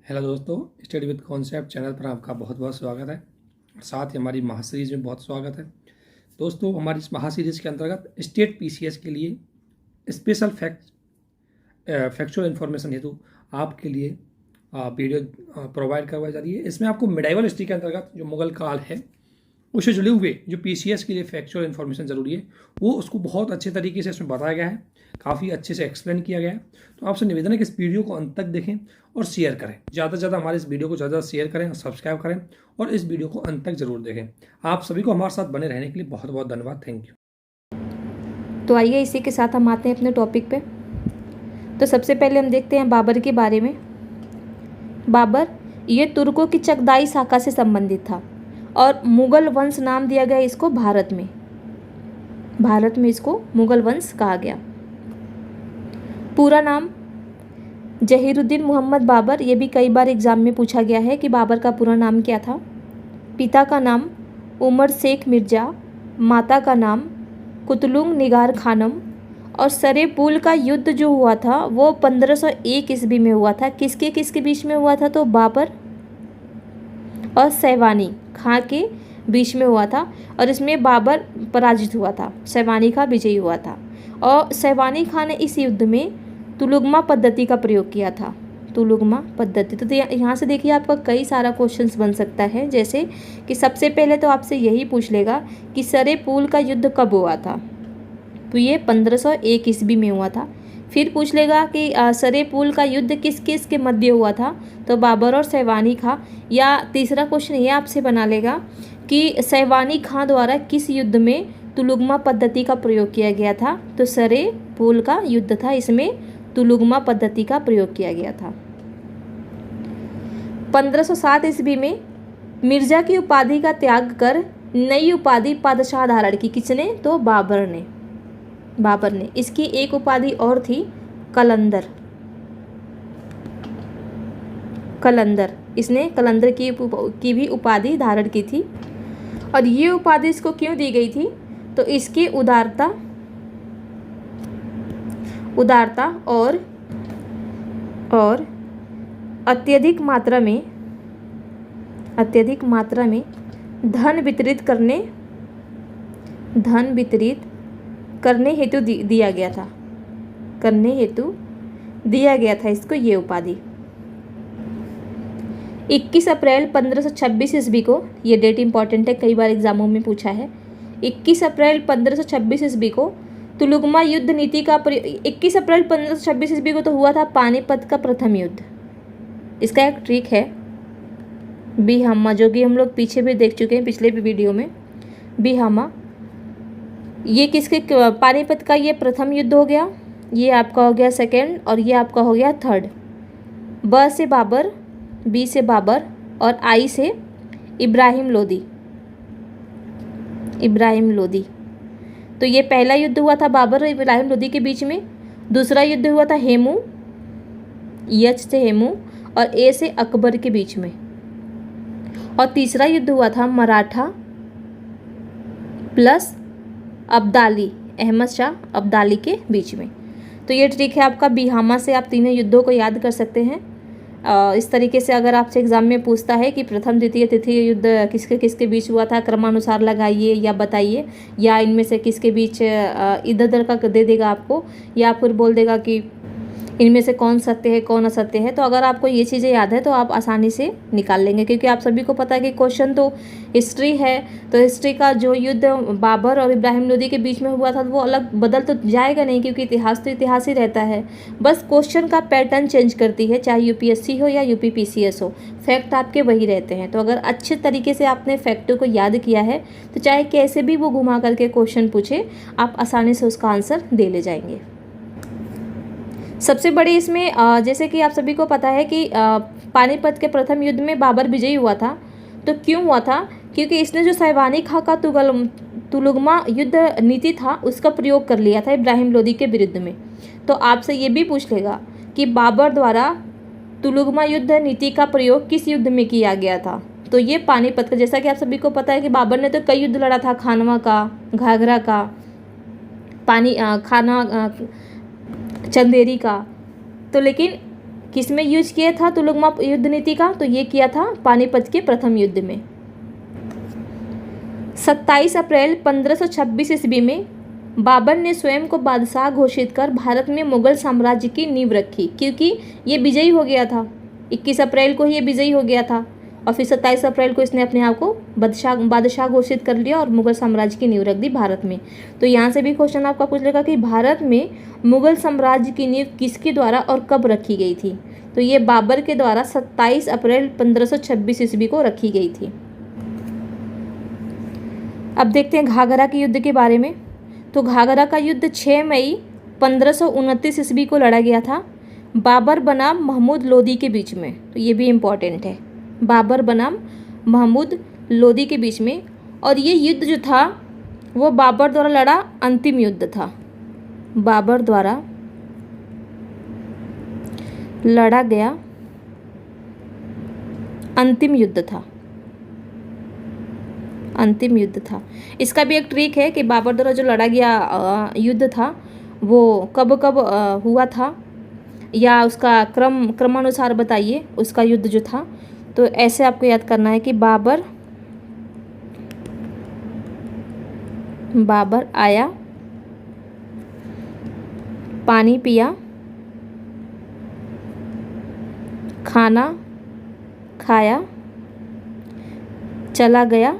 Hello दोस्तों, study with concept channel पर आपका बहुत बहुत स्वागत है। साथ ही हमारी महासीरीज में बहुत स्वागत है। दोस्तों, हमारी इस महासीरीज के अंतर्गत स्टेट पीसीएस के लिए स्पेशल फैक्चुअल इन्फॉर्मेशन हेतु आपके लिए वीडियो प्रोवाइड करवाई जा रही है। इसमें आपको मिडाइवल हिस्ट्री के अंतर्गत जो मुगल काल है उससे जुड़े हुए जो पीसीएस के लिए फैक्चुअल इन्फॉर्मेशन ज़रूरी है वो उसको बहुत अच्छे तरीके से इसमें बताया गया है, काफ़ी अच्छे से एक्सप्लेन किया गया है। तो आपसे निवेदन है कि इस वीडियो को अंत तक देखें और शेयर करें, ज़्यादा से ज़्यादा हमारे इस वीडियो को ज़्यादा शेयर करें और सब्सक्राइब करें और इस वीडियो को अंत तक जरूर देखें। आप सभी को हमारे साथ बने रहने के लिए बहुत बहुत धन्यवाद। Thank you. तो आइए इसी के साथ हम आते हैं अपने टॉपिक पे। तो सबसे पहले हम देखते हैं बाबर के बारे में। बाबर ये तुर्कों की चगदाई शाखा से संबंधित था और मुगल वंश नाम दिया गया इसको। भारत में इसको मुगल वंश कहा गया। पूरा नाम जहीरुद्दीन मोहम्मद बाबर। ये भी कई बार एग्जाम में पूछा गया है कि बाबर का पूरा नाम क्या था। पिता का नाम उमर शेख मिर्जा, माता का नाम कुतलुंग निगार खानम। और सरे पुल का युद्ध जो हुआ था वो 1501 ईस्वी में हुआ था। किसके बीच में हुआ था? तो बाबर और सैवानी खां के बीच में हुआ था और इसमें बाबर पराजित हुआ था, सैवानी खां विजयी हुआ था। और सैवानी खां ने इस युद्ध में तुलुगमा पद्धति का प्रयोग किया था। तुलुगमा पद्धति। तो यहाँ से देखिए आपका कई सारा क्वेश्चंस बन सकता है, जैसे कि सबसे पहले तो आपसे यही पूछ लेगा कि सरे पुल का युद्ध कब हुआ था। तो ये 1501 ईस्वी में हुआ था। फिर पूछ लेगा कि सरे पुल का युद्ध किस किस के मध्य हुआ था। तो बाबर और सैवानी खां। या तीसरा क्वेश्चन ये आपसे बना लेगा कि सैवानी खां द्वारा किस युद्ध में तुलुगमा पद्धति का प्रयोग किया गया था। तो सरे पुल का युद्ध था, इसमें तुलुगमा पद्धति का प्रयोग किया गया था। 1507 ईस्वी में मिर्जा की उपाधि का त्याग कर नई उपाधि पादशाह धारण की। किसने? तो बाबर ने। इसकी एक उपाधि और थी, कलंदर। इसने कलंदर की भी उपाधि धारण की थी। और ये उपाधि इसको क्यों दी गई थी? तो इसकी उदारता और अत्यधिक मात्रा में धन वितरित करने हेतु दिया गया था इसको ये उपाधि। 21 अप्रैल 1526 ईस्वी को, ये डेट इंपॉर्टेंट है, कई बार एग्जामों में पूछा है। 21 अप्रैल 1526 ईस्वी को तुलुगमा युद्ध नीति का 21 अप्रैल 1526 ईस्वी को तो हुआ था पानीपत का प्रथम युद्ध। इसका एक ट्रिक है, बीहामा, जो कि हम लोग पीछे भी देख चुके हैं पिछले भी वीडियो में। बीहामा ये पानीपत का ये प्रथम युद्ध हो गया, ये आपका हो गया सेकेंड और ये आपका हो गया थर्ड। ब से बाबर, बी से बाबर और आई से इब्राहिम लोदी। तो ये पहला युद्ध हुआ था बाबर और इब्राहिम लोदी के बीच में। दूसरा युद्ध हुआ था हेमू, यच से हेमू और ए से अकबर के बीच में। और तीसरा युद्ध हुआ था मराठा प्लस अब्दाली, अहमद शाह अब्दाली के बीच में। तो ये ट्रिक है आपका बीहामा से, आप तीनों युद्धों को याद कर सकते हैं। इस तरीके से अगर आपसे एग्जाम में पूछता है कि प्रथम द्वितीय तृतीय युद्ध किसके बीच हुआ था, क्रमानुसार लगाइए या बताइए, या इनमें से किसके बीच इधर उधर का दे देगा आपको, या फिर बोल देगा कि इनमें से कौन सत्य है कौन असत्य है। तो अगर आपको ये चीज़ें याद है तो आप आसानी से निकाल लेंगे, क्योंकि आप सभी को पता है कि क्वेश्चन तो हिस्ट्री है। तो हिस्ट्री का जो युद्ध बाबर और इब्राहिम लोदी के बीच में हुआ था वो अलग बदल तो जाएगा नहीं, क्योंकि इतिहास तो इतिहास ही रहता है। बस क्वेश्चन का पैटर्न चेंज करती है, चाहे यूपीएससी हो या यूपीपीसीएस हो, फैक्ट आपके वही रहते हैं। तो अगर अच्छे तरीके से आपने फैक्टों को याद किया है तो चाहे कैसे भी वो घुमा करके क्वेश्चन पूछे, आप आसानी से उसका आंसर दे ले जाएंगे। सबसे बड़ी इसमें जैसे कि आप सभी को पता है कि पानीपत के प्रथम युद्ध में बाबर विजयी हुआ था। तो क्यों हुआ था? क्योंकि इसने जो सैवानी खां का तुलुगमा युद्ध नीति था उसका प्रयोग कर लिया था इब्राहिम लोदी के विरुद्ध में। तो आपसे ये भी पूछ लेगा कि बाबर द्वारा तुलुगमा युद्ध नीति का प्रयोग किस युद्ध में किया गया था। तो ये पानीपत का, जैसा कि आप सभी को पता है कि बाबर ने तो कई युद्ध लड़ा था, खानवा का, घाघरा का, चंदेरी का। तो लेकिन किस में यूज किया था तुलुगमा युद्ध नीति का? तो ये किया था पानीपत के प्रथम युद्ध में। 27 अप्रैल 1526 ईस्वी में बाबर ने स्वयं को बादशाह घोषित कर भारत में मुगल साम्राज्य की नींव रखी, क्योंकि ये विजयी हो गया था। 21 अप्रैल को ही ये विजयी हो गया था और फिर 27 अप्रैल को इसने अपने आप को बादशाह घोषित कर लिया और मुगल साम्राज्य की नींव रख दी भारत में। तो यहाँ से भी क्वेश्चन आपका पूछ लेगा कि भारत में मुगल साम्राज्य की नींव किसके द्वारा और कब रखी गई थी? तो ये बाबर के द्वारा 27 अप्रैल 1526 ईस्वी को रखी गई थी। अब देखते हैं घाघरा के युद्ध के बारे में। तो घाघरा का युद्ध 6 मई 1529 ईस्वी को लड़ा गया था बाबर बनाम महमूद लोदी के बीच में। तो ये भी इम्पॉर्टेंट है, बाबर बनाम महमूद लोदी के बीच में। और ये युद्ध जो था वो बाबर द्वारा लड़ा अंतिम युद्ध था, बाबर द्वारा लड़ा गया अंतिम युद्ध था, अंतिम युद्ध था। इसका भी एक ट्रिक है कि बाबर द्वारा जो लड़ा गया युद्ध था वो कब कब हुआ था, या उसका क्रमानुसार बताइए उसका युद्ध जो था। तो ऐसे आपको याद करना है कि बाबर आया, पानी पिया, खाना खाया, चला गया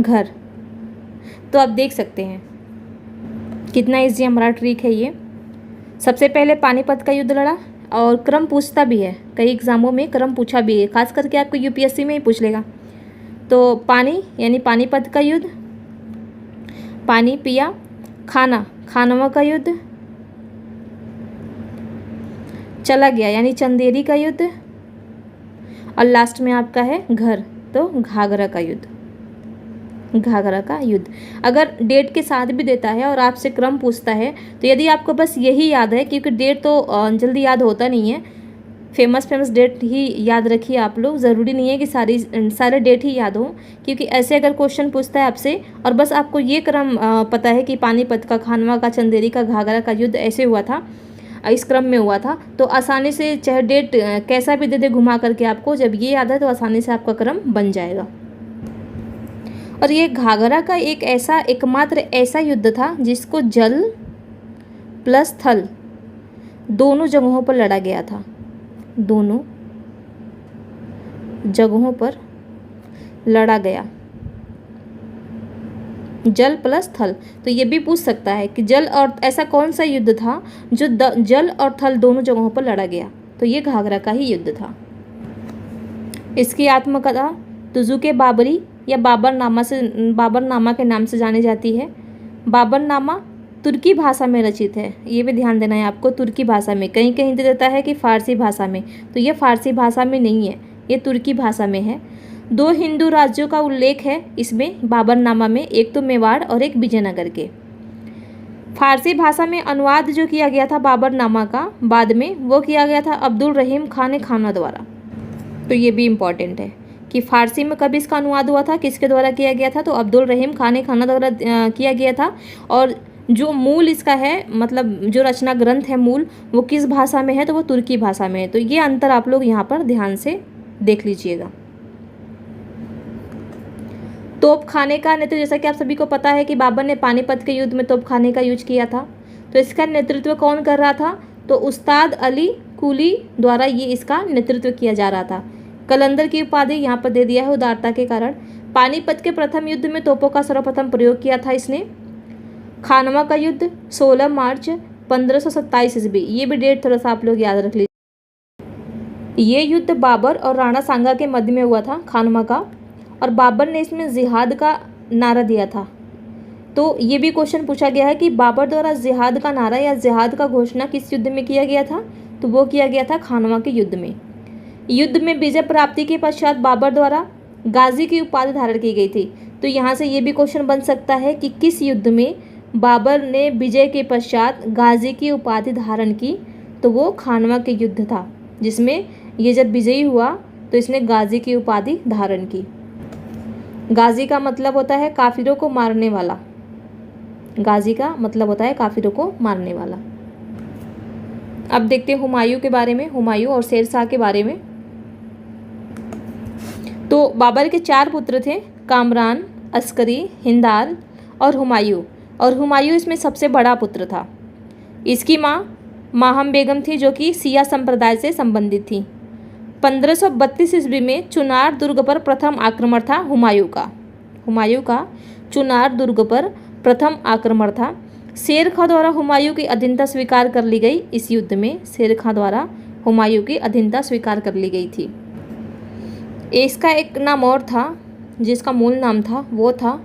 घर। तो आप देख सकते हैं कितना इजी हमारा ट्रिक है ये। सबसे पहले पानीपत का युद्ध लड़ा, और क्रम पूछता भी है, कई एग्जामों में क्रम पूछा भी है, खास करके आपको यूपीएससी में ही पूछ लेगा। तो पानी यानी पानीपत का युद्ध, पानी पिया, खानवा का युद्ध, चला गया यानी चंदेरी का युद्ध, और लास्ट में आपका है घर, तो घाघरा का युद्ध, घाघरा का युद्ध। अगर डेट के साथ भी देता है और आपसे क्रम पूछता है तो यदि आपको बस यही याद है, क्योंकि डेट तो जल्दी याद होता नहीं है, फेमस डेट ही याद रखिए आप लोग, ज़रूरी नहीं है कि सारे डेट ही याद हो, क्योंकि ऐसे अगर क्वेश्चन पूछता है आपसे और बस आपको ये क्रम पता है कि पानीपत का, खानवा का, चंदेरी का, घाघरा का युद्ध ऐसे हुआ था, इस क्रम में हुआ था, तो आसानी से चाहे डेट कैसा भी दे दे घुमा करके आपको, जब ये याद है तो आसानी से आपका क्रम बन जाएगा। और ये घाघरा का एकमात्र ऐसा युद्ध था जिसको जल प्लस थल दोनों जगहों पर लड़ा गया था, दोनों जगहों पर लड़ा गया, जल प्लस थल। तो ये भी पूछ सकता है कि जल और ऐसा कौन सा युद्ध था जो जल और थल दोनों जगहों पर लड़ा गया? तो ये घाघरा का ही युद्ध था। इसकी आत्मकथा तुजुके बाबरी या बाबरनामा के नाम से जानी जाती है। बाबरनामा तुर्की भाषा में रचित है, ये भी ध्यान देना है आपको, तुर्की भाषा में, कहीं कहीं दे देता है कि फारसी भाषा में, तो ये फारसी भाषा में नहीं है, ये तुर्की भाषा में है। 2 हिंदू राज्यों का उल्लेख है इसमें बाबरनामा में, एक तो मेवाड़ और एक विजयनगर के। फारसी भाषा में अनुवाद जो किया गया था बाबरनामा का बाद में, वो किया गया था अब्दुल रहीम खान खाना द्वारा। तो ये भी इम्पॉर्टेंट है कि फारसी में कब इसका अनुवाद हुआ था, किसके द्वारा किया गया था? तो अब्दुल रहीम खान खाना द्वारा किया गया था। और जो मूल इसका है, मतलब जो रचना ग्रंथ है मूल, वो किस भाषा में है? तो वो तुर्की भाषा में है। तो ये अंतर आप लोग यहाँ पर ध्यान से देख लीजिएगा। तोपखाने का नेतृत्व, जैसा कि आप सभी को पता है कि बाबर ने पानीपत के युद्ध में तोपखाने का यूज किया था, तो इसका नेतृत्व कौन कर रहा था? तो उस्ताद अली कुली द्वारा ये इसका नेतृत्व किया जा रहा था। कलंदर की उपाधि यहाँ पर दे दिया है उदारता के कारण। पानीपत के प्रथम युद्ध में तोपों का सर्वप्रथम प्रयोग किया था इसने। खानवा का युद्ध 16 मार्च 1527 ईस्वी, ये भी डेट थोड़ा सा आप लोग याद रख लीजिए। ये युद्ध बाबर और राणा सांगा के मध्य में हुआ था, खानवा का, और बाबर ने इसमें जिहाद का नारा दिया था। तो ये भी क्वेश्चन पूछा गया है कि बाबर द्वारा जिहाद का नारा या जिहाद का घोषणा किस युद्ध में किया गया था? तो वो किया गया था खानवा के युद्ध में। युद्ध में विजय प्राप्ति के पश्चात बाबर द्वारा गाजी की उपाधि धारण की गई थी। तो यहाँ से ये भी क्वेश्चन बन सकता है कि किस युद्ध में बाबर ने विजय के पश्चात गाजी की उपाधि धारण की? तो वो खानवा के युद्ध था, जिसमें ये जब विजयी हुआ तो इसने गाजी की उपाधि धारण की। गाजी का मतलब होता है काफिरों को मारने वाला, गाजी का मतलब होता है काफिरों को मारने वाला। अब देखते हैं हुमायूं के बारे में, हुमायूं और शेरशाह के बारे में। तो बाबर के 4 पुत्र थे, कामरान, अस्करी, हिंदाल और हुमायूं। और हुमायूं इसमें सबसे बड़ा पुत्र था। इसकी माँ माहम बेगम थी, जो कि सिया संप्रदाय से संबंधित थी। 1532 ईस्वी में चुनार दुर्ग पर प्रथम आक्रमण था हुमायूं का चुनार दुर्ग पर प्रथम आक्रमण था। शेर खां द्वारा हुमायूं की अधीनता स्वीकार कर ली गई। इस युद्ध में शेर खां द्वारा हुमायूं की अधीनता स्वीकार कर ली गई थी। इसका एक नाम और था, जिसका मूल नाम था वो था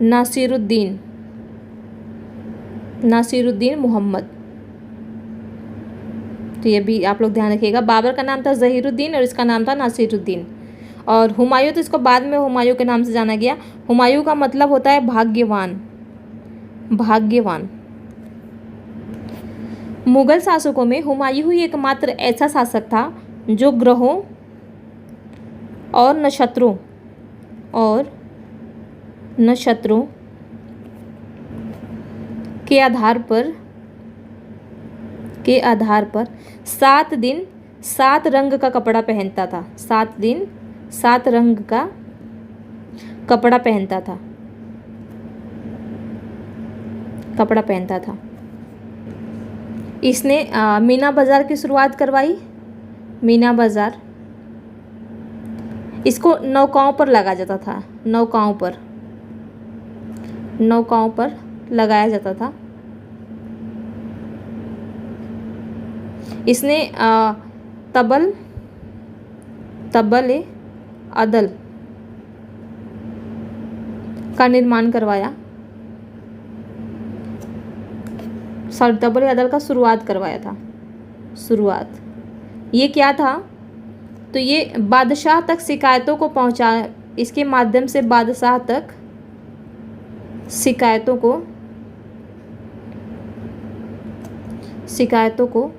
नासिरुद्दीन मोहम्मद। तो ये भी आप लोग ध्यान रखिएगा। बाबर का नाम था ज़हीरुद्दीन और इसका नाम था नासिरुद्दीन। और हुमायूं तो इसको बाद में हुमायूं के नाम से जाना गया। हुमायूं का मतलब होता है भाग्यवान। मुगल शासकों में हुमायूं ही एकमात्र ऐसा शासक था जो ग्रहों और नक्षत्रों के आधार पर 7 दिन 7 रंग का कपड़ा पहनता था। 7 दिन 7 रंग का कपड़ा पहनता था। इसने मीना बाजार की शुरुआत करवाई। मीना बाजार इसको नौकाओं पर लगाया जाता था। नौकाओं पर लगाया जाता था। इसने तबल अदल का निर्माण करवाया। तबल अदल का शुरुआत करवाया था। ये क्या था? तो ये बादशाह तक शिकायतों को पहुंचा, इसके माध्यम से बादशाह तक शिकायतों को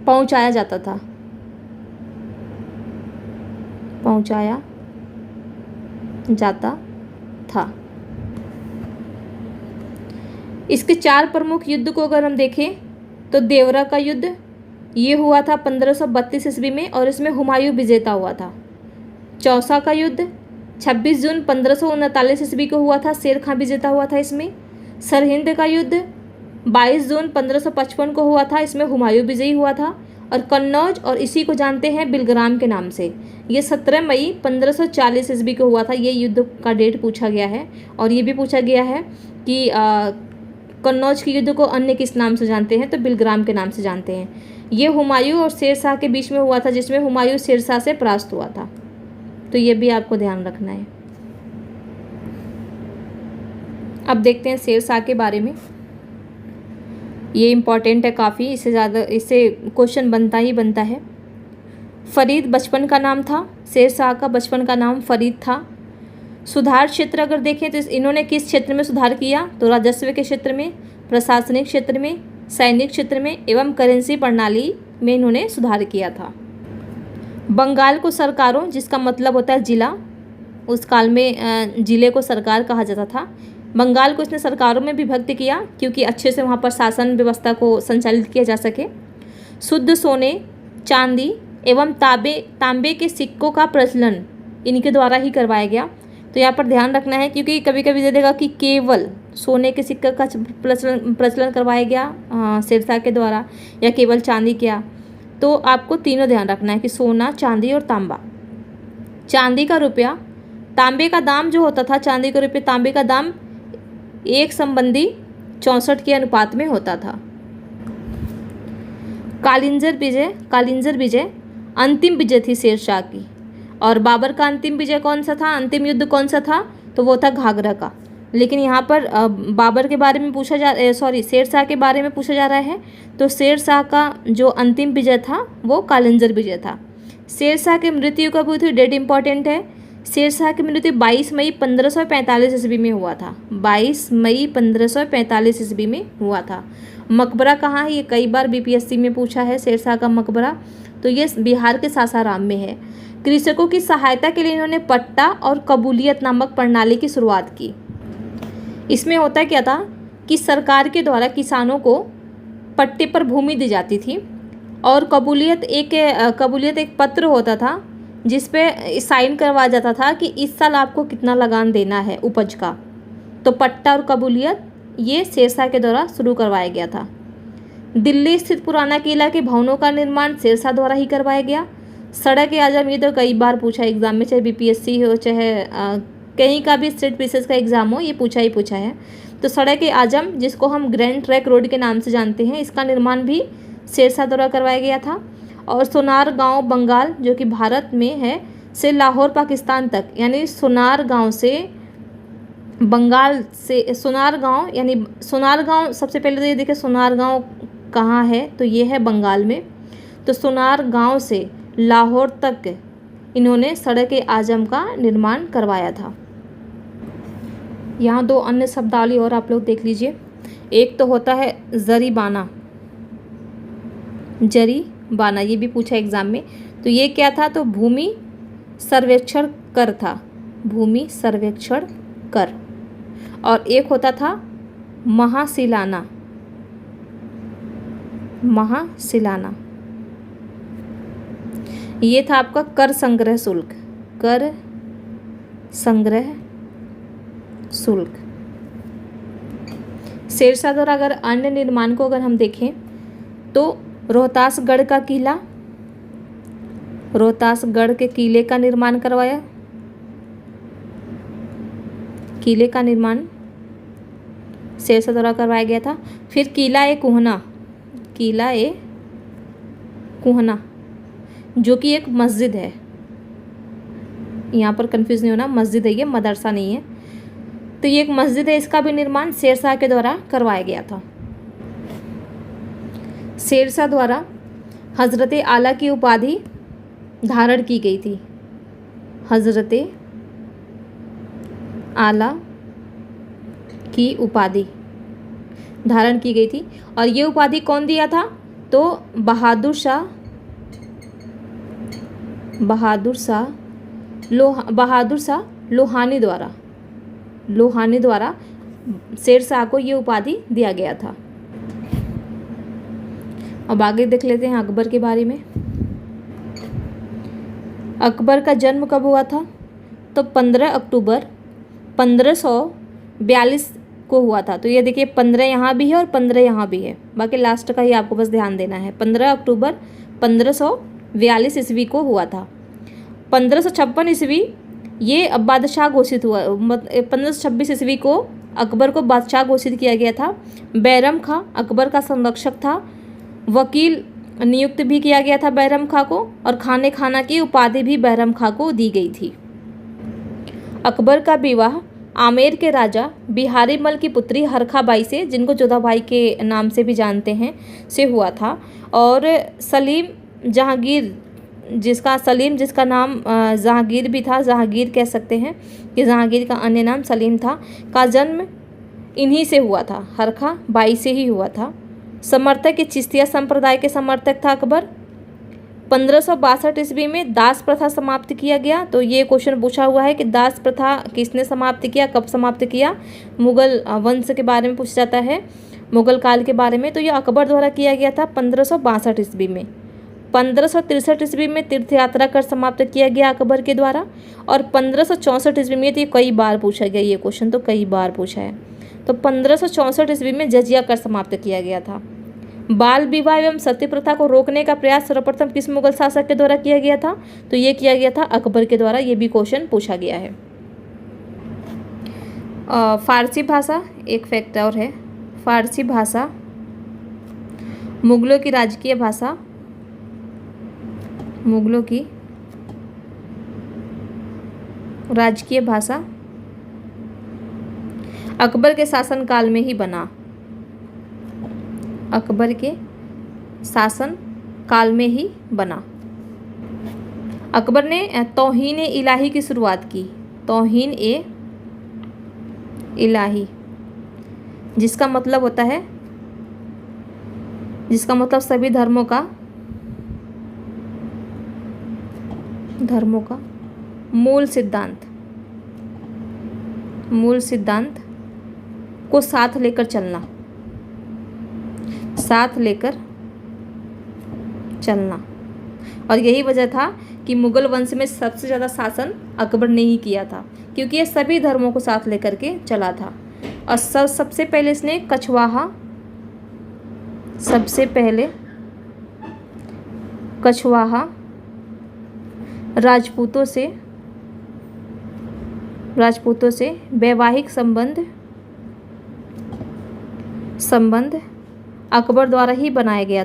पहुंचाया जाता था। इसके 4 प्रमुख युद्ध को अगर हम देखें तो देवरा का युद्ध ये हुआ था 1532 ईस्वी में और इसमें हुमायूं विजेता हुआ था। चौसा का युद्ध 26 जून 1539 ईस्वी को हुआ था, शेर खां विजेता हुआ था इसमें। सरहिंद का युद्ध 22 जून 1555 को हुआ था, इसमें हुमायूं विजयी हुआ था। और कन्नौज और इसी को जानते हैं बिलग्राम के नाम से, ये 17 मई 1540 ईस्वी को हुआ था। ये युद्ध का डेट पूछा गया है। और ये भी पूछा गया है कि कन्नौज के युद्ध को अन्य किस नाम से जानते हैं, तो बिलग्राम के नाम से जानते हैं। ये हुमायूं और शेरशाह के बीच में हुआ था, जिसमें हुमायूं शेरशाह से परास्त हुआ था। तो ये भी आपको ध्यान रखना है। अब देखते हैं शेरशाह के बारे में। ये इम्पॉर्टेंट है काफ़ी, इससे क्वेश्चन बनता है। फरीद बचपन का नाम था, शेरशाह का बचपन का नाम फरीद था। सुधार क्षेत्र अगर देखें तो इन्होंने किस क्षेत्र में सुधार किया, तो राजस्व के क्षेत्र में, प्रशासनिक क्षेत्र में, सैनिक क्षेत्र में एवं करेंसी प्रणाली में इन्होंने सुधार किया था। बंगाल को सरकारों, जिसका मतलब होता है जिला, उस काल में जिले को सरकार कहा जाता था। बंगाल को इसने सरकारों में विभक्त किया क्योंकि अच्छे से वहाँ पर शासन व्यवस्था को संचालित किया जा सके। शुद्ध सोने, चांदी एवं तांबे के सिक्कों का प्रचलन इनके द्वारा ही करवाया गया। तो यहाँ पर ध्यान रखना है, क्योंकि कभी कभी दे देगा कि केवल सोने के सिक्के का प्रचलन करवाया गया शेरशाह के द्वारा या केवल चांदी क्या। तो आपको तीनों ध्यान रखना है कि सोना, चांदी और तांबा। चांदी का रुपया, तांबे का दाम जो होता था, चांदी का रुपये तांबे का दाम 1:64 के अनुपात में होता था। कालिंजर विजय अंतिम विजय थी शेरशाह की। और बाबर का अंतिम विजय कौन सा था, अंतिम युद्ध कौन सा था, तो वो था घाघरा का। लेकिन यहाँ पर बाबर के बारे में शेरशाह के बारे में पूछा जा रहा है। तो शेरशाह का जो अंतिम विजय था वो कालिंजर विजय था। शेरशाह की मृत्यु कब हुई थी, डेट इंपॉर्टेंट है। शेरशाह की मृत्यु 22 मई 1545 ईस्वी में हुआ था। 22 मई 1545 ईस्वी में हुआ था। मकबरा कहाँ है, ये कई बार बीपीएससी में पूछा है शेरशाह का मकबरा। तो ये बिहार के सासाराम में है। कृषकों की सहायता के लिए इन्होंने पट्टा और कबूलियत नामक प्रणाली की शुरुआत की। इसमें होता क्या था कि सरकार के द्वारा किसानों को पट्टे पर भूमि दी जाती थी और कबूलियत एक पत्र होता था जिस पे साइन करवाया जाता था कि इस साल आपको कितना लगान देना है उपज का। तो पट्टा और कबूलियत ये शेरशाह के द्वारा शुरू करवाया गया था। दिल्ली स्थित पुराना किला के भवनों का निर्माण शेरशाह द्वारा ही करवाया गया। सड़क आजम, ये तो कई बार पूछा एग्जाम में, चाहे बीपीएससी हो चाहे कहीं का भी स्टेट पीसीएस का एग्जाम हो, ये पूछा ही पूछा है। तो सड़क आजम, जिसको हम ग्रैंड ट्रैंक रोड के नाम से जानते हैं, इसका निर्माण भी शेरशाह द्वारा करवाया गया था। और सोनार गांव बंगाल, जो कि भारत में है, से लाहौर पाकिस्तान तक, यानी सोनार गांव से बंगाल से सोनार गांव, यानी सोनार गांव सबसे पहले तो ये देखिए सोनार गांव कहाँ है, तो ये है बंगाल में। तो सोनार गांव से लाहौर तक इन्होंने सड़क आजम का निर्माण करवाया था। यहाँ दो अन्य शब्दावली और आप लोग देख लीजिए। एक तो होता है जरीबाना, जरीबाना, ये भी पूछा एग्जाम में। तो ये क्या था, तो भूमि सर्वेक्षण कर था, भूमि सर्वेक्षण कर। और एक होता था महासिलाना, महासिलाना, ये था आपका कर संग्रह शुल्क, कर संग्रह शुल्क। शेरशाह द्वारा अगर अन्य निर्माण को अगर हम देखें तो रोहतासगढ़ का किला, रोहतासगढ़ के किले का निर्माण करवाया, किले का निर्माण शेरशाह द्वारा करवाया गया था। फिर किला ए कुहना, किला ए कुहना, जो कि एक मस्जिद है, यहाँ पर कंफ्यूज नहीं होना, मस्जिद है ये, मदरसा नहीं है। तो ये एक मस्जिद है, इसका भी निर्माण शेरशाह के द्वारा करवाया गया था। शेरशाह द्वारा हजरत आला की उपाधि धारण की गई थी, हजरत आला की उपाधि धारण की गई थी। और ये उपाधि कौन दिया था, तो बहादुर शाह लोहानी द्वारा, लोहानी द्वारा शेरशाह को ये उपाधि दिया गया था। अब आगे देख लेते हैं अकबर के बारे में। अकबर का जन्म कब हुआ था, तो 15 अक्टूबर 1542 को हुआ था। तो ये देखिए 15 यहाँ भी है और 15 यहाँ भी है, बाकी लास्ट का ही आपको बस ध्यान देना है। 15 अक्टूबर 1542 ईस्वी को हुआ था। 1556 ईस्वी ये अब बादशाह घोषित हुआ, 1526 ईस्वी को अकबर को बादशाह घोषित किया गया था। बैरम खां अकबर का संरक्षक था, वकील नियुक्त भी किया गया था बैरम खां को, और खाने खाना की उपाधि भी बैरम खां को दी गई थी। अकबर का विवाह आमेर के राजा बिहारी मल की पुत्री हरखा बाई से, जिनको जोधाबाई के नाम से भी जानते हैं, से हुआ था। और सलीम जहांगीर, जिसका नाम जहांगीर भी था, जहांगीर कह सकते हैं कि जहांगीर का अन्य नाम सलीम था, का जन्म इन्हीं से हुआ था, हरखा बाई से ही हुआ था। समर्थक के चिश्तिया संप्रदाय के समर्थक था अकबर। 1562 ईस्वी में दास प्रथा समाप्त किया गया। तो ये क्वेश्चन पूछा हुआ है कि दास प्रथा किसने समाप्त किया, कब समाप्त किया। मुगल वंश के बारे में पूछा जाता है, मुगल काल के बारे में। तो ये अकबर द्वारा किया गया था 1562 ईस्वी में। 1563 ईस्वी में तीर्थ यात्रा कर समाप्त किया गया अकबर के द्वारा। और 1564 ईस्वी में, तो ये कई बार पूछा गया, ये क्वेश्चन तो कई बार पूछा है। तो 1564 ईस्वी में जजिया कर समाप्त किया गया था। बाल विवाह एवं सती प्रथा को रोकने का प्रयास सर्वप्रथम किस मुगल शासक के द्वारा किया गया था, तो ये किया गया था अकबर के द्वारा। ये भी क्वेश्चन पूछा गया है। फारसी भाषा, एक फैक्ट और है, फारसी भाषा मुगलों की राजकीय भाषा, मुगलों की राजकीय भाषा अकबर के शासनकाल में ही बना, अकबर के शासन काल में ही बना। अकबर ने तौहीन ए इलाही की शुरुआत की, तौहीन ए इलाही, जिसका मतलब होता है, जिसका मतलब सभी धर्मों का मूल सिद्धांत को साथ लेकर चलना। साथ लेकर चलना। और यही वजह था कि मुगल वंश में सबसे ज़्यादा शासन अकबर ने ही किया था, क्योंकि ये सभी धर्मों को साथ लेकर के चला था। और सबसे पहले इसने कछवाहा राजपूतों से वैवाहिक संबंध अकबर द्वारा ही बनाया गया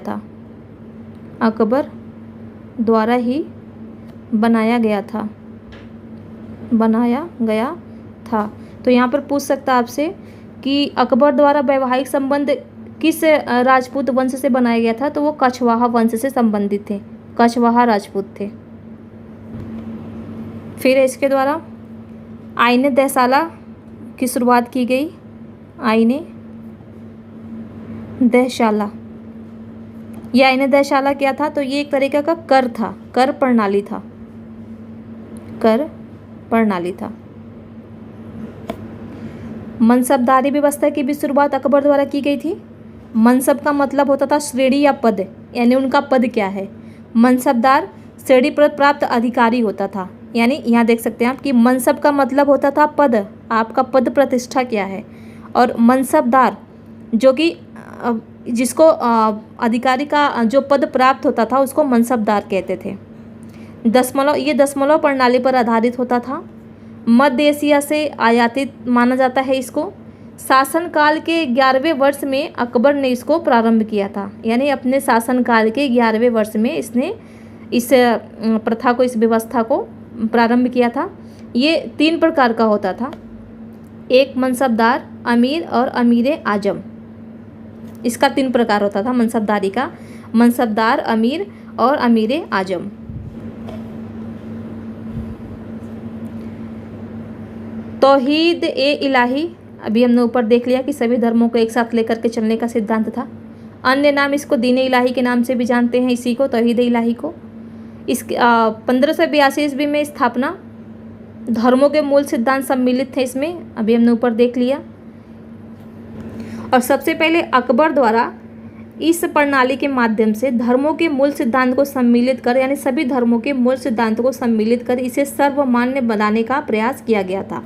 था। तो यहाँ पर पूछ सकता है आपसे कि अकबर द्वारा वैवाहिक संबंध किस राजपूत वंश से बनाया गया था, तो वो कछवाहा वंश से संबंधित थे, कछवाहा राजपूत थे। फिर इसके द्वारा आईने दहसाला की शुरुआत की गई। आईने दहशाला, ये आईने दहशाला क्या था, तो ये एक तरीके का कर था, कर प्रणाली था। मनसबदारी व्यवस्था की भी शुरुआत अकबर द्वारा की गई थी। मनसब का मतलब होता था श्रेणी या पद, यानी उनका पद क्या है। मनसबदार श्रेणी प्राप्त अधिकारी होता था, यानी यहाँ देख सकते हैं आप कि मनसब का मतलब होता था पद, आपका पद प्रतिष्ठा क्या है। और मनसबदार जो कि जिसको अधिकारी का जो पद प्राप्त होता था उसको मनसबदार कहते थे। ये दशमलव प्रणाली पर आधारित होता था। मध्य एशिया से आयातित माना जाता है इसको। शासनकाल के 11वें वर्ष में अकबर ने इसको प्रारंभ किया था, यानी अपने शासनकाल के 11वें वर्ष में इसने इस प्रथा को, इस व्यवस्था को प्रारंभ किया था। ये 3 प्रकार का होता था, एक मनसबदार, अमीर और अमीर आजम। इसका 3 प्रकार होता था मनसबदारी का, मनसबदार, अमीर और अमीर आजम। तौहीद ए इलाही, अभी हमने ऊपर देख लिया कि सभी धर्मों को एक साथ लेकर के चलने का सिद्धांत था। अन्य नाम इसको दीन इलाही के नाम से भी जानते हैं, इसी को तौहीद इलाही को। इस 1582 ईस्वी में स्थापना। धर्मों के मूल सिद्धांत सम्मिलित थे इसमें, अभी हमने ऊपर देख लिया। और सबसे पहले अकबर द्वारा इस प्रणाली के माध्यम से धर्मों के मूल सिद्धांत को सम्मिलित कर, यानी सभी धर्मों के मूल सिद्धांत को सम्मिलित कर इसे सर्वमान्य बनाने का प्रयास किया गया था।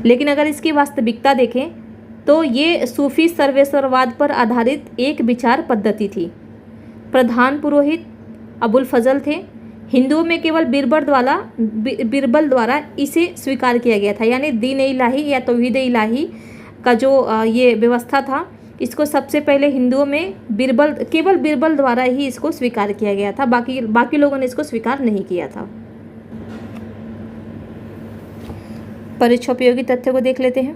लेकिन अगर इसकी वास्तविकता देखें तो ये सूफी सर्वेश्वरवाद पर आधारित एक विचार पद्धति थी। प्रधान पुरोहित अबुल फजल थे। हिंदुओं में केवल बीरबल द्वारा इसे स्वीकार किया गया था, यानी दीन इलाही या तौहीद इलाही का जो ये व्यवस्था था, इसको सबसे पहले हिंदुओं में केवल बीरबल द्वारा ही इसको स्वीकार किया गया था, बाकी लोगों ने इसको स्वीकार नहीं किया था। परीक्षोपयोगी तथ्य को देख लेते हैं।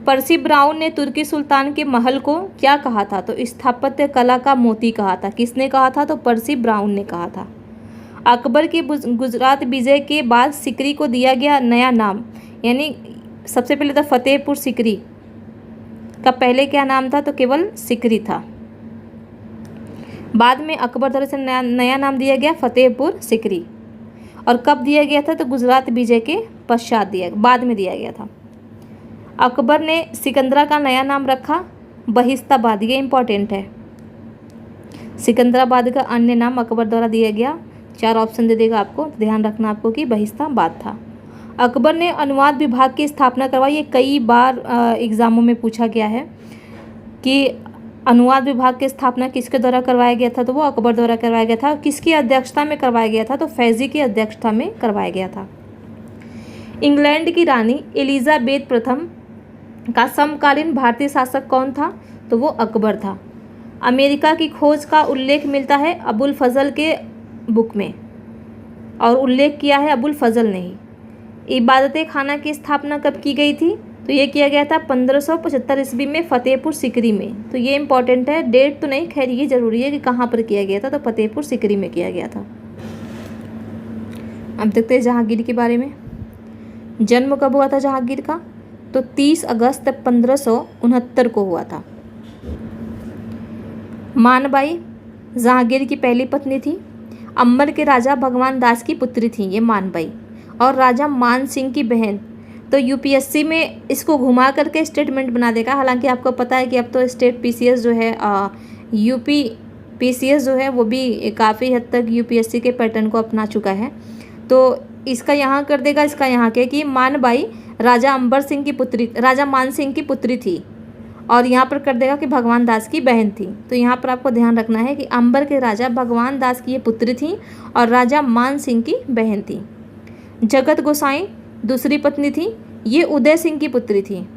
पर्सी ब्राउन ने तुर्की सुल्तान के महल को क्या कहा था, तो स्थापत्य कला का मोती कहा था। किसने कहा था, तो पर्सी ब्राउन ने कहा था। अकबर के गुजरात विजय के बाद सिकरी को दिया गया नया नाम, यानी सबसे पहले था फतेहपुर सिकरी का पहले क्या नाम था, तो केवल सिकरी था। बाद में अकबर द्वारा से नया नाम दिया गया फतेहपुर सिकरी। और कब दिया गया था, तो गुजरात विजय के पश्चात बाद में दिया गया था। अकबर ने सिकंदरा का नया नाम रखा बहिस्ताबाद, ये इंपॉर्टेंट है। सिकंदराबाद का अन्य नाम अकबर द्वारा दिया गया। 4 ऑप्शन दे देगा आपको, ध्यान रखना आपको कि बहिस्ताबाद था। अकबर ने अनुवाद विभाग की स्थापना करवाई। ये कई बार एग्जामों में पूछा गया है कि अनुवाद विभाग की स्थापना किसके द्वारा करवाया गया था, तो वो अकबर द्वारा करवाया गया था। किसकी अध्यक्षता में करवाया गया था, तो फैजी की अध्यक्षता में करवाया गया था। इंग्लैंड की रानी एलिजाबेथ प्रथम का समकालीन भारतीय शासक कौन था, तो वो अकबर था। अमेरिका की खोज का उल्लेख मिलता है अबुल फजल के बुक में, और उल्लेख किया है अबुल फजल ने ही। इबादत खाना की स्थापना कब की गई थी, तो ये किया गया था 1575 ईस्वी में फतेहपुर सिकरी में। तो ये इंपॉर्टेंट है, डेट तो नहीं, खैर ये जरूरी है कि कहाँ पर किया गया था, तो फतेहपुर सिकरी में किया गया था। अब देखते हैं जहांगीर के बारे में। जन्म कब हुआ था जहांगीर का, तो 30 अगस्त 1569 को हुआ था। मानबाई जहांगीर की पहली पत्नी थी। अंबर के राजा भगवान दास की पुत्री थी ये मानबाई, और राजा मान सिंह की बहन तो यूपीएससी में इसको घुमा करके स्टेटमेंट बना देगा। हालांकि आपको पता है कि अब तो स्टेट पीसीएस जो है यूपी पीसीएस जो है वो भी काफ़ी हद तक यूपीएससी के पैटर्न को अपना चुका है। तो इसका यहाँ कर देगा, इसका यहाँ के कि मानबाई राजा अंबर सिंह की पुत्री, राजा मान सिंह की पुत्री थी, और यहाँ पर कर देगा कि भगवान दास की बहन थी। तो यहाँ पर आपको ध्यान रखना है कि अंबर के राजा भगवान दास की ये पुत्री थी और राजा मान सिंह की बहन थी। जगत गोसाई दूसरी पत्नी थी, ये उदय सिंह की पुत्री थी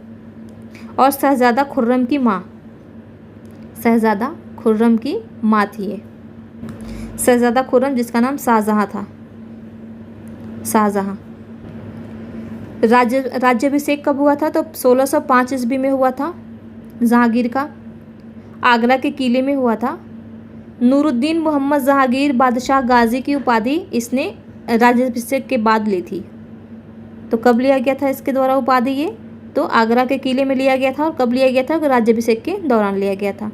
और शहजादा खुर्रम की माँ, शहजादा खुर्रम की माँ थी ये। शहजादा खुर्रम जिसका नाम शाहजहाँ था, शाहजहाँ। राज्याभिषेक कब हुआ था? तो 1605 ईस्वी में हुआ था जहांगीर का, आगरा के किले में हुआ था। नूरुद्दीन मोहम्मद जहांगीर बादशाह गाजी की उपाधि इसने राज्याभिषेक के बाद ली थी। तो कब लिया गया था इसके द्वारा उपाधि? ये तो आगरा के किले में लिया गया था। और कब लिया गया था? राज्याभिषेक के दौरान लिया गया था।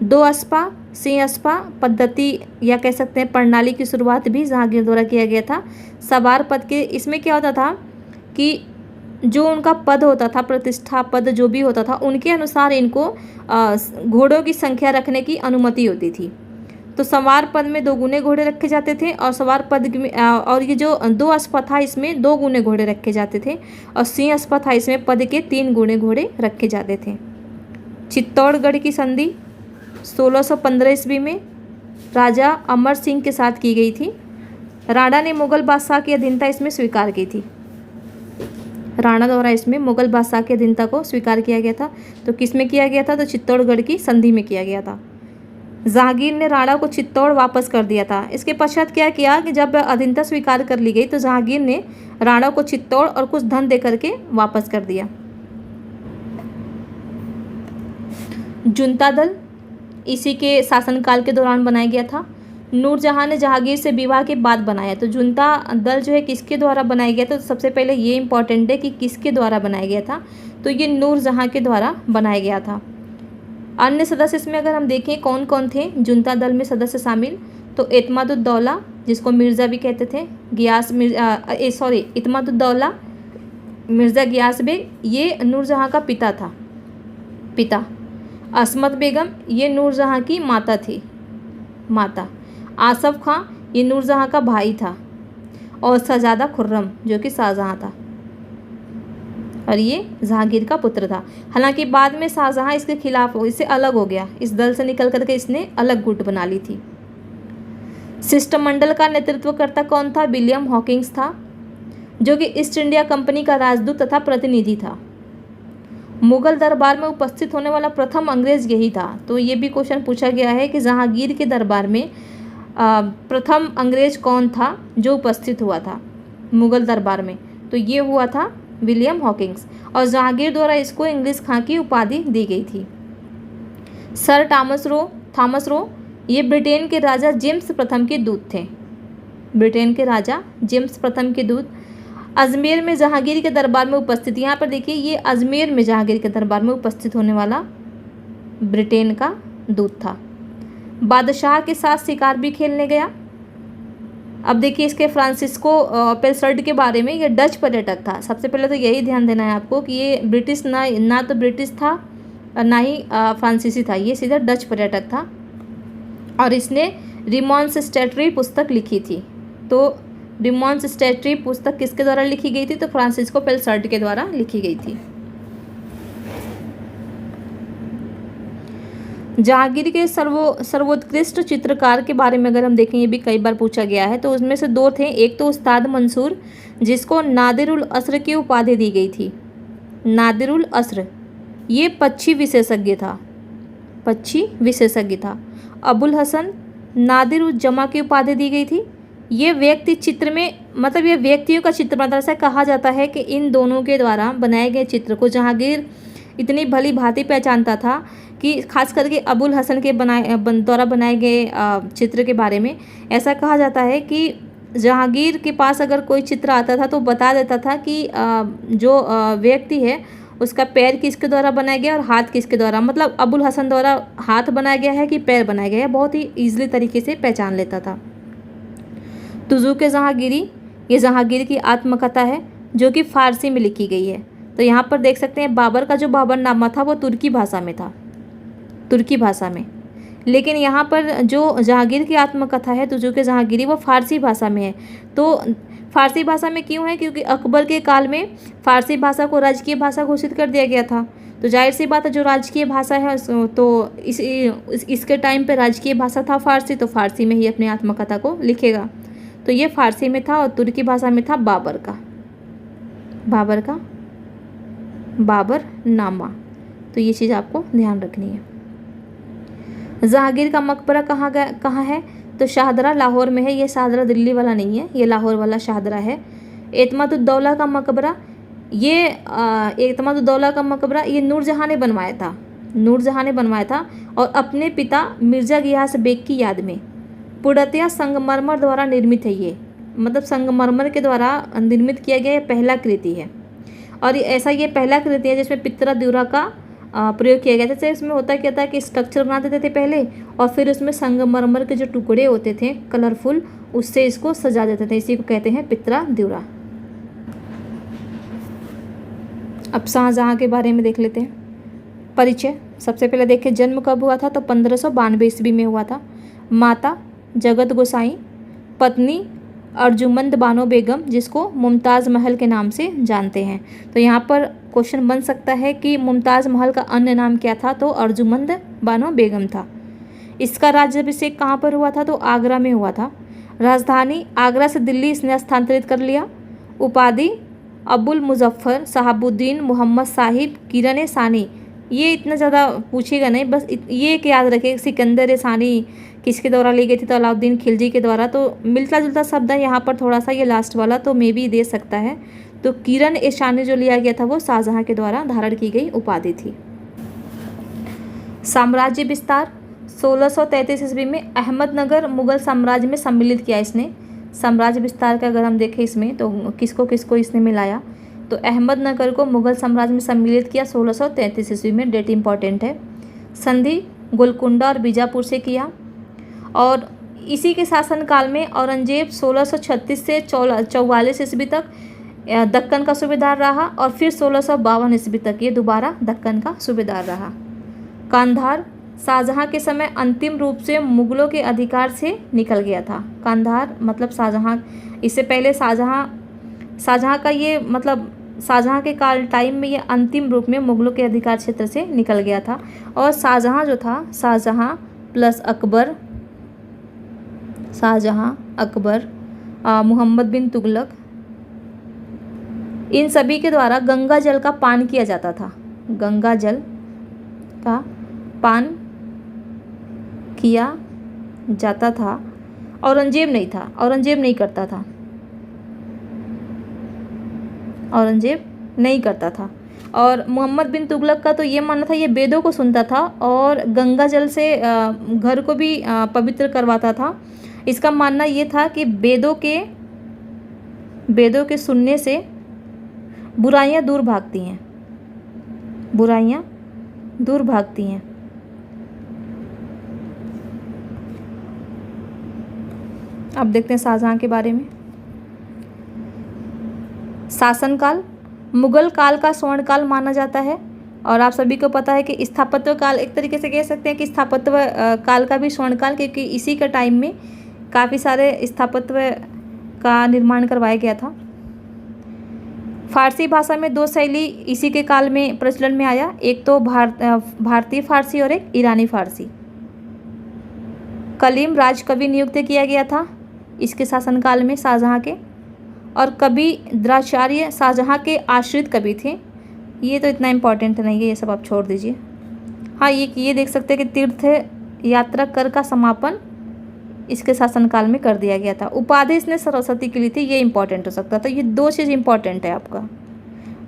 दो अस्पा सिंह अस्पा पद्धति या कह सकते हैं प्रणाली की शुरुआत भी जहांगीर द्वारा किया गया था। सवार पद के, इसमें क्या होता था कि जो उनका पद होता था, प्रतिष्ठा पद जो भी होता था, उनके अनुसार इनको घोड़ों की संख्या रखने की अनुमति होती थी। तो सवार पद में 2 गुने घोड़े रखे जाते थे और सवार पद में और ये जो 2 अस्पा था इसमें 2 गुने घोड़े रखे जाते थे और सिंह अस्पा था इसमें पद के 3 गुने घोड़े रखे जाते थे। चित्तौड़गढ़ की संधि 1615 ईस्वी में राजा अमर सिंह के साथ की गई थी। राणा ने मुगल बादशाह की अधीनता इसमें स्वीकार की थी। राणा द्वारा इसमें मुगल बादशाह की अधीनता को स्वीकार किया गया था। तो किस में किया गया था? तो चित्तौड़गढ़ की संधि में किया गया था। जहांगीर ने राणा को चित्तौड़ वापस कर दिया था। इसके पश्चात क्या किया कि जब अधीनता स्वीकार कर ली गई तो जहांगीर ने राणा को चित्तौड़ और कुछ धन दे करके वापस कर दिया। जुनता दल इसी के शासनकाल के दौरान बनाया गया था। नूरजहां ने जहांगीर से विवाह के बाद बनाया। तो जुनता दल जो है किसके द्वारा बनाया गया था? तो सबसे पहले ये इंपॉर्टेंट है कि किसके द्वारा बनाया गया था। तो ये नूरजहां के द्वारा बनाया गया था। अन्य सदस्य इसमें अगर हम देखें कौन कौन थे जुनता दल में सदस्य शामिल, तो एतमादुद्दौला जिसको मिर्ज़ा भी कहते थे, इतमादुद्दौला मिर्ज़ा गियास बेग, ये नूरजहां का पिता था, पिता। असमत बेगम ये नूरजहां की माता थी, माता। आसफ खां ये नूरजहां का भाई था और शहजादा खुर्रम जो कि शाहजहां था और ये जहांगीर का पुत्र था। हालांकि बाद में शाहजहां इसके खिलाफ इससे अलग हो गया, इस दल से निकल करके इसने अलग गुट बना ली थी। शिष्टमंडल का नेतृत्वकर्ता कौन था? विलियम हॉकिंस था जो कि ईस्ट इंडिया कंपनी का राजदूत तथा प्रतिनिधि था। मुगल दरबार में उपस्थित होने वाला प्रथम अंग्रेज यही था। तो ये भी क्वेश्चन पूछा गया है कि जहांगीर के दरबार में प्रथम अंग्रेज कौन था जो उपस्थित हुआ था मुगल दरबार में? तो ये हुआ था विलियम हॉकिंस और जहांगीर द्वारा इसको इंग्लिश खां की उपाधि दी गई थी। सर थॉमस रो ये ब्रिटेन के राजा जेम्स प्रथम के दूत थे, ब्रिटेन के राजा जेम्स प्रथम के दूत। अजमेर में जहांगीर के दरबार में उपस्थित, यहाँ पर देखिए ये अजमेर में जहांगीर के दरबार में उपस्थित होने वाला ब्रिटेन का दूत था। बादशाह के साथ शिकार भी खेलने गया। अब देखिए इसके फ्रांसिस्को पेलसर्ड के बारे में, ये डच पर्यटक था। सबसे पहले तो यही ध्यान देना है आपको कि ये ब्रिटिश ना तो ब्रिटिश था और ना ही फ्रांसीसी था, ये सीधा डच पर्यटक था और इसने रिमॉन्स्ट्रेटरी पुस्तक लिखी थी। तो रिमॉन्स्ट्रेटरी पुस्तक किसके द्वारा लिखी गई थी? तो फ्रांसिस्को पेलसर्ड के द्वारा लिखी गई थी। जहांगीर के सर्वोत्कृष्ट चित्रकार के बारे में अगर हम देखें, ये भी कई बार पूछा गया है। तो उसमें से 2 थे, एक तो उस्ताद मंसूर जिसको नादिरुल असर की उपाधि दी गई थी। नादिरुल असर ये पक्षी विशेषज्ञ था, पक्षी विशेषज्ञ था। अबुल हसन नादिर उज जमा की उपाधि दी गई थी। ये व्यक्ति चित्र में, मतलब ये व्यक्तियों का चित्र, मतलब ऐसा कहा जाता है कि इन दोनों के द्वारा बनाए गए चित्र को जहांगीर इतनी भली भांति पहचानता था कि खास करके अबुल हसन के द्वारा बनाए गए चित्र के बारे में ऐसा कहा जाता है कि जहांगीर के पास अगर कोई चित्र आता था तो बता देता था कि जो व्यक्ति है उसका पैर किसके द्वारा बनाया गया और हाथ किसके द्वारा, मतलब अबुल हसन द्वारा हाथ बनाया गया है कि पैर बनाया गया है, बहुत ही ईजिली तरीके से पहचान लेता था। तुजुक जहांगीरी ये जहांगीर की आत्मकथा है। जो कि फ़ारसी में लिखी गई है। तो यहाँ पर देख सकते हैं बाबर का जो बाबरनामा था वो तुर्की भाषा में था, तुर्की भाषा में। लेकिन यहाँ पर जो जहांगीर की आत्मकथा है तुझुक जहांगीरी वो फ़ारसी भाषा में है। तो फ़ारसी भाषा में क्यों है? क्योंकि अकबर के काल में फ़ारसी भाषा को राजकीय भाषा घोषित कर दिया गया था। तो जाहिर सी बात है जो राजकीय भाषा है तो इसके टाइम पे राजकीय भाषा था फ़ारसी, तो फ़ारसी में ही अपनी आत्मकथा को लिखेगा। तो ये फ़ारसी में था और तुर्की भाषा में था बाबरनामा। तो ये चीज़ आपको ध्यान रखनी है। जहांगीर का मकबरा कहाँ है? तो शाहदरा लाहौर में है। ये शाहदरा दिल्ली वाला नहीं है, ये लाहौर वाला शाहदरा है। एतमादुद्दौला का मकबरा, एतमादुद्दौला का मकबरा ये नूरजहाँ ने बनवाया था और अपने पिता मिर्ज़ा गियास बेग की याद में। पूर्णतया संगमरमर द्वारा निर्मित है ये, मतलब संगमरमर के द्वारा निर्मित किया गया ये पहला कृति है। और ये पहला कृति है जिसमें पित्तरा द्यूरा का प्रयोग किया गया था। जैसे इसमें होता क्या था कि स्ट्रक्चर बना देते थे पहले और फिर उसमें संगमरमर के जो टुकड़े होते थे कलरफुल, उससे इसको सजा देते थे। इसी को कहते हैं पित्तरा द्यूरा। अब शाहजहाँ के बारे में देख लेते हैं। परिचय सबसे पहले देखिए, जन्म कब हुआ था? तो 1592 ईस्वी में हुआ था। माता जगत गोसाई, पत्नी अर्जुमंद बानो बेगम, जिसको मुमताज़ महल के नाम से जानते हैं। तो यहाँ पर क्वेश्चन बन सकता है कि मुमताज़ महल का अन्य नाम क्या था? तो अर्जुमंद बानो बेगम था। इसका राज्याभिषेक कहाँ पर हुआ था? तो आगरा में हुआ था। राजधानी आगरा से दिल्ली इसने स्थानांतरित कर लिया। उपाधि अबुल मुजफ्फर शहाबुद्दीन मोहम्मद साहिब किरण सानी। ये इतना ज़्यादा पूछेगा नहीं, बस ये एक याद रखें, सिकंदर सानी किसके द्वारा ली गई थी? तो अलाउद्दीन खिलजी के द्वारा। तो मिलता जुलता शब्द है यहाँ पर थोड़ा सा, ये लास्ट वाला तो मे भी दे सकता है। तो किरण सानी जो लिया गया था वो शाहजहाँ के द्वारा धारण की गई उपाधि थी। साम्राज्य विस्तार 1633 ईस्वी में अहमदनगर मुगल साम्राज्य में सम्मिलित किया इसने। साम्राज्य विस्तार का अगर हम देखें इसमें तो किसको किसको इसने मिलाया? तो अहमदनगर को मुगल साम्राज्य में सम्मिलित किया 1633 ईस्वी में, डेट इंपॉर्टेंट है। संधि गोलकुंडा और बीजापुर से किया। और इसी के शासनकाल में औरंगजेब 1636 से 44 ईस्वी तक दक्कन का सूबेदार रहा और फिर 1652 ईस्वी तक ये दोबारा दक्कन का सूबेदार रहा। कांधार शाहजहाँ के समय अंतिम रूप से मुगलों के अधिकार से निकल गया था। कांधार मतलब शाहजहाँ, इससे पहले शाहजहाँ का ये मतलब शाहजहाँ के काल टाइम में ये अंतिम रूप में मुगलों के अधिकार क्षेत्र से निकल गया था। और शाहजहाँ जो था, शाहजहाँ प्लस अकबर, मोहम्मद बिन तुगलक, इन सभी के द्वारा गंगा जल का पान किया जाता था। गंगा जल का पान किया जाता था। औरंगजेब नहीं था, औरंगजेब नहीं करता था। और मोहम्मद बिन तुगलक का तो ये मानना था, ये वेदों को सुनता था और गंगा जल से घर को भी पवित्र करवाता था। इसका मानना ये था कि वेदों के सुनने से बुराइयां दूर भागती हैं। अब देखते हैं शाहजहाँ के बारे में। शासनकाल मुगल काल का स्वर्णकाल माना जाता है और आप सभी को पता है कि स्थापत्य काल, एक तरीके से कह सकते हैं कि स्थापत्य काल का भी स्वर्णकाल, क्योंकि इसी का टाइम में काफ़ी सारे स्थापत्य का निर्माण करवाया गया था। फारसी भाषा में दो शैली इसी के काल में प्रचलन में आया, एक तो भारतीय फारसी और एक ईरानी फारसी। कलीम राजकवि नियुक्त किया गया था इसके शासनकाल में शाहजहाँ के, और कवि द्रोणाचार्य शाहजहाँ के आश्रित कवि थे। ये तो इतना इम्पोर्टेंट नहीं है, ये सब आप छोड़ दीजिए। हाँ, ये देख सकते हैं कि तीर्थ यात्रा कर का समापन इसके शासनकाल में कर दिया गया था। उपाधि इसने सरस्वती के लिए थी, ये इंपॉर्टेंट हो सकता था। तो ये दो चीज़ इंपॉर्टेंट है आपका,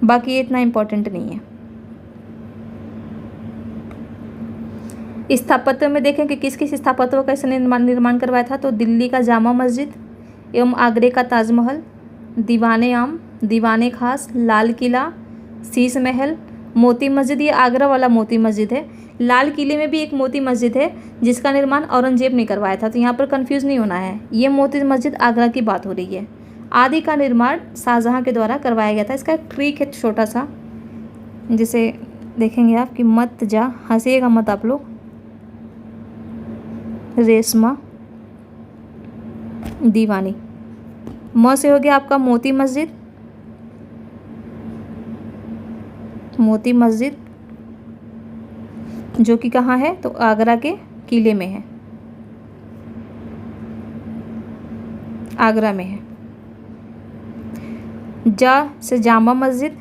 बाकी ये इतना इम्पोर्टेंट नहीं है। स्थापत्य में देखें कि किस किस स्थापत्यों का इसने निर्माण करवाया था। तो दिल्ली का जामा मस्जिद एवं आगरे का ताजमहल, दीवाने आम, दीवाने खास, लाल किला, शीश महल, मोती मस्जिद। ये आगरा वाला मोती मस्जिद है। लाल किले में भी एक मोती मस्जिद है जिसका निर्माण औरंगजेब ने करवाया था, तो यहाँ पर कंफ्यूज नहीं होना है। ये मोती मस्जिद आगरा की बात हो रही है। आदि का निर्माण शाहजहां के द्वारा करवाया गया था। इसका एक ट्रिक है छोटा सा, जिसे देखेंगे आप कि मत जा, हंसिएगा मत आप लोग। रेशमा दीवानी। म से हो गया आपका मोती मस्जिद। मोती मस्जिद जो कि कहाँ है, तो आगरा के किले में है, आगरा में है। जा से जामा मस्जिद।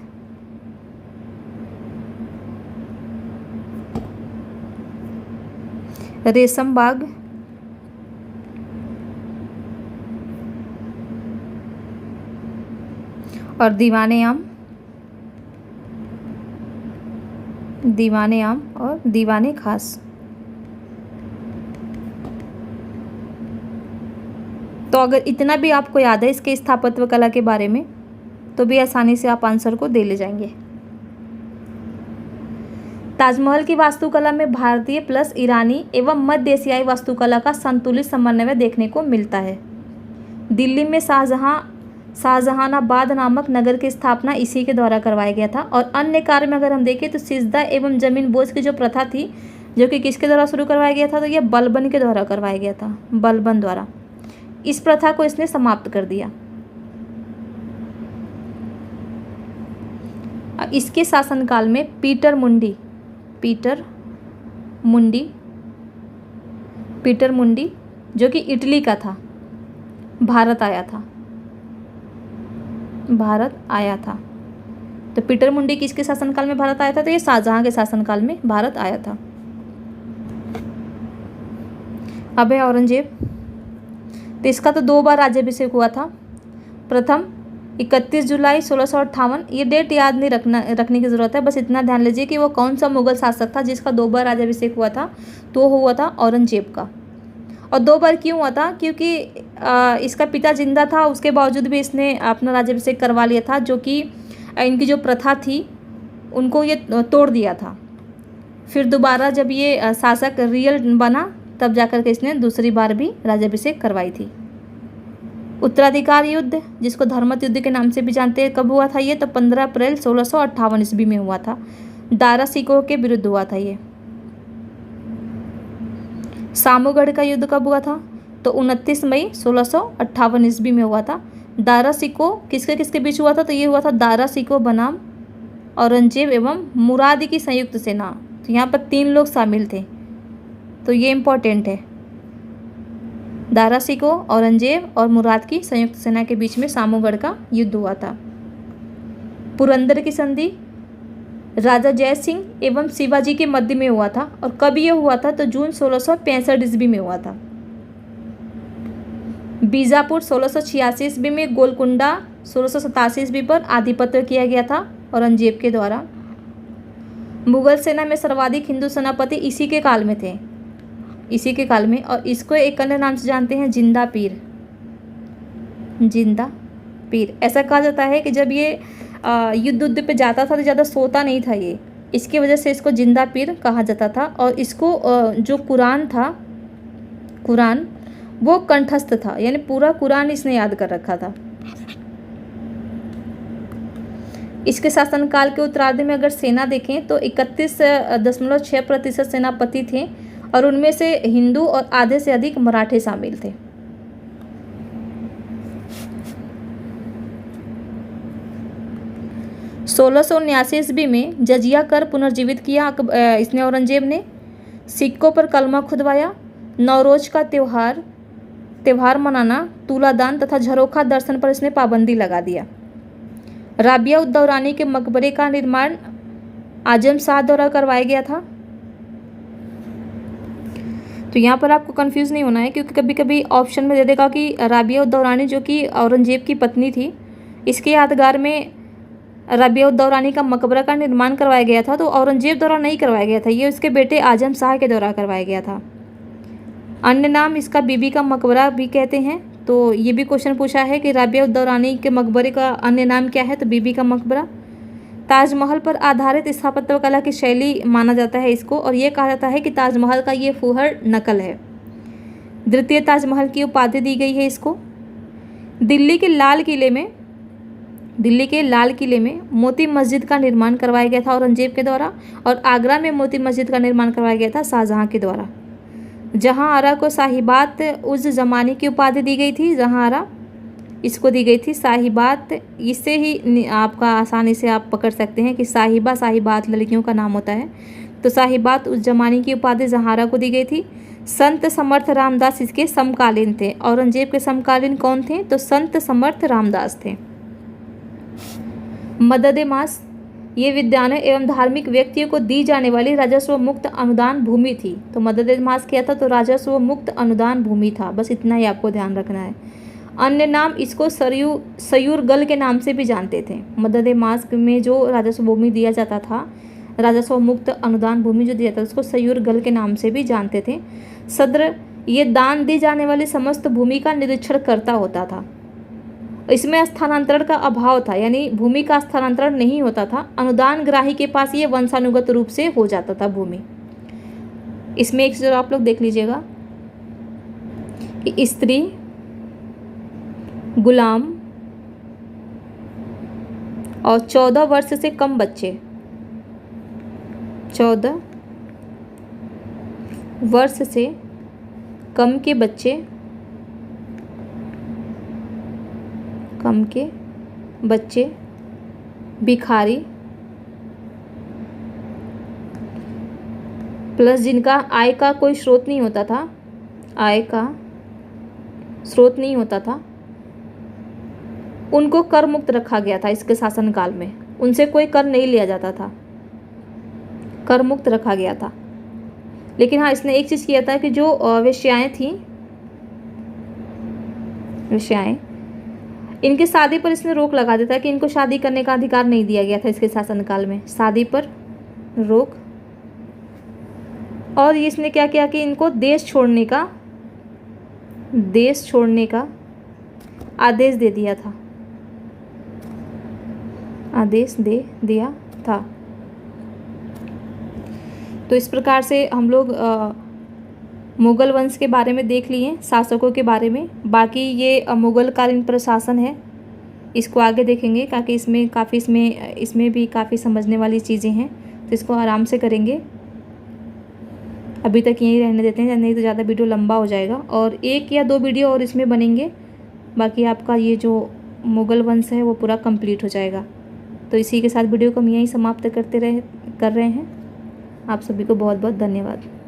रेशम बाग। और दीवाने आम। दीवाने आम और दीवाने खास। तो अगर इतना भी आपको याद है इसके स्थापत्य कला के बारे में, तो भी आसानी से आप आंसर को दे ले जाएंगे। ताजमहल की वास्तुकला में भारतीय प्लस ईरानी एवं मध्य एशियाई वास्तुकला का संतुलित समन्वय देखने को मिलता है। दिल्ली में शाहजहानाबाद नामक नगर की स्थापना इसी के द्वारा करवाया गया था। और अन्य कार्य में अगर हम देखें तो सिजदा एवं जमीन बोझ की जो प्रथा थी, जो कि किसके द्वारा शुरू करवाया गया था, तो यह बलबन के द्वारा करवाया गया था, बलबन द्वारा। इस प्रथा को इसने समाप्त कर दिया। इसके शासनकाल में पीटर मुंडी जो कि इटली का था, भारत आया था। तो पीटर मुंडी किसके शासनकाल में भारत आया था, तो ये शाहजहां के शासनकाल में भारत आया था। अब है औरंगजेब। तो इसका तो 2 बार राज्याभिषेक हुआ था। प्रथम 31 जुलाई 1658। ये डेट याद नहीं रखने की ज़रूरत है, बस इतना ध्यान लीजिए कि वो कौन सा मुगल शासक था जिसका 2 बार राज्याभिषेक हुआ था, तो हुआ था औरंगजेब का। और 2 बार क्यों हुआ था, क्योंकि इसका पिता जिंदा था, उसके बावजूद भी इसने अपना राज्याभिषेक करवा लिया था, जो कि इनकी जो प्रथा थी उनको ये तोड़ दिया था। फिर दोबारा जब ये शासक रियल बना, तब जाकर के इसने दूसरी बार भी राज्याभिषेक करवाई थी। उत्तराधिकार युद्ध, जिसको धर्मत युद्ध के नाम से भी जानते हैं, कब हुआ था ये, तो 15 अप्रैल 1658 ईस्वी में हुआ था। दारा सिकोह के विरुद्ध हुआ था ये। सामूगढ़ का युद्ध कब हुआ था, तो 29 मई 1658 ईस्वी में हुआ था। दारा सिकोह किसके बीच हुआ था, तो ये हुआ था दारा सिकोह बनाम औरंगजेब एवं मुरादी की संयुक्त सेना। तो यहाँ पर 3 लोग शामिल थे, तो ये इम्पोर्टेंट है। दारा सिकोह, औरंगजेब और मुराद की संयुक्त सेना के बीच में सामूगढ़ का युद्ध हुआ था। पुरंदर की संधि राजा जय सिंह एवं शिवाजी के मध्य में हुआ था। और कब ये हुआ था, तो जून 1665 ईस्वी में हुआ था। बीजापुर 1686 ईस्वी में, गोलकुंडा 1687 ईस्वी पर आधिपत्य किया गया था औरंगजेब के द्वारा। मुगल सेना में सर्वाधिक हिंदू सेनापति इसी के काल में थे, और इसको एक अन्य नाम से जानते हैं, जिंदा पीर। ऐसा कहा जाता है कि जब ये युद्ध पे जाता था तो ज़्यादा सोता नहीं था ये, इसकी वजह से इसको जिंदा पीर कहा जाता था। और इसको जो कुरान वो कंठस्थ था, यानी पूरा कुरान इसने याद कर रखा था। इसके शासनकाल के उत्तरार्ध में अगर सेना देखें तो 31.6% सेनापति थे, और उनमें से हिंदू और आधे से अधिक मराठे शामिल थे। सोलह सौ 1979 ईस्वी में जजिया कर पुनर्जीवित किया इसने, औरंगजेब ने सिक्कों पर कलमा खुदवाया। नवरोज का त्यौहार मनाना, तुलादान तथा झरोखा दर्शन पर इसने पाबंदी लगा दिया। राबिया उद दौरानी के मकबरे का निर्माण आजम शाह द्वारा करवाया गया था। तो यहाँ पर आपको कंफ्यूज नहीं होना है, क्योंकि कभी कभी ऑप्शन में दे देगा कि राबिया उद दौरानी जो कि औरंगजेब की पत्नी थी, इसके यादगार में राबिया उद दौरानी का मकबरा का निर्माण करवाया गया था। तो औरंगजेब द्वारा नहीं करवाया गया था, ये उसके बेटे आजम शाह के द्वारा करवाया गया था। अन्य नाम इसका बीबी का मकबरा भी कहते हैं। तो ये भी क्वेश्चन पूछा है कि राबिया उद दौरानी के मकबरे का अन्य नाम क्या है, तो बीबी का मकबरा। ताजमहल पर आधारित स्थापत्य कला की शैली माना जाता है इसको, और ये कहा जाता है कि ताजमहल का ये फूहड़ नकल है। द्वितीय ताजमहल की उपाधि दी गई है इसको। दिल्ली के लाल किले में मोती मस्जिद का निर्माण करवाया गया था औरंगजेब के द्वारा, और आगरा में मोती मस्जिद का निर्माण करवाया गया था शाहजहां के द्वारा। जहां आरा को साहिबात उस ज़माने की उपाधि दी गई थी, जहां आरा इसको दी गई थी साहिबात। इससे ही आपका आसानी से आप पकड़ सकते हैं कि साहिबात लड़कियों का नाम होता है। तो साहिबात उस ज़माने की उपाधि जहारा को दी गई थी। संत समर्थ रामदास इसके समकालीन थे। औरंगजेब के समकालीन कौन थे? तो संत समर्थ रामदास थे। मदद-ए-मास ये विद्वानों एवं धार्मिक व्यक्तियों को दी जाने वाली राजस्व मुक्त अनुदान भूमि थी। तो मदद-ए-मास क्या था? तो राजस्व मुक्त अनुदान भूमि था। बस इतना ही आपको ध्यान रखना है। अन्य नाम इसको सयूरगल के नाम से भी जानते थे। मदद-ए-मास में जो राजस्व भूमि दिया जाता था, राजस्व मुक्त अनुदान भूमि जो दिया था, उसको सयूरगल के नाम से भी जानते थे। सद्र ये दान दी जाने वाली समस्त भूमि का निरीक्षण करता होता था। इसमें स्थानांतरण का अभाव था, यानी भूमि का स्थानांतरण नहीं होता था। अनुदान ग्राही के पास ये वंशानुगत रूप से हो जाता था भूमि। इसमें एक चीज आप लोग देख लीजिएगा कि स्त्री, गुलाम और 14 वर्ष से कम बच्चे, 14 वर्ष से कम के बच्चे, भिखारी प्लस जिनका आय का कोई स्रोत नहीं होता था, उनको कर मुक्त रखा गया था। इसके शासनकाल में उनसे कोई कर नहीं लिया जाता था, कर मुक्त रखा गया था। लेकिन हाँ, इसने एक चीज़ किया था कि जो वेश्याएं थीं, इनके शादी पर इसने रोक लगा देता है कि इनको शादी करने का अधिकार नहीं दिया गया था इसके शासनकाल में। शादी पर रोक। और इसने क्या किया कि इनको देश छोड़ने का आदेश दे दिया था। तो इस प्रकार से हम लोग मुग़ल वंश के बारे में देख लिए, शासकों के बारे में। बाकी ये मुग़लकालीन प्रशासन है, इसको आगे देखेंगे, ताकि इसमें भी काफ़ी समझने वाली चीज़ें हैं, तो इसको आराम से करेंगे। अभी तक यहीं रहने देते हैं, नहीं तो ज़्यादा वीडियो लंबा हो जाएगा, और 1 या 2 वीडियो और इसमें बनेंगे। बाकी आपका ये जो मुग़ल वंश है वो पूरा कंप्लीट हो जाएगा। तो इसी के साथ वीडियो को हम यहीं समाप्त कर रहे हैं। आप सभी को बहुत बहुत धन्यवाद।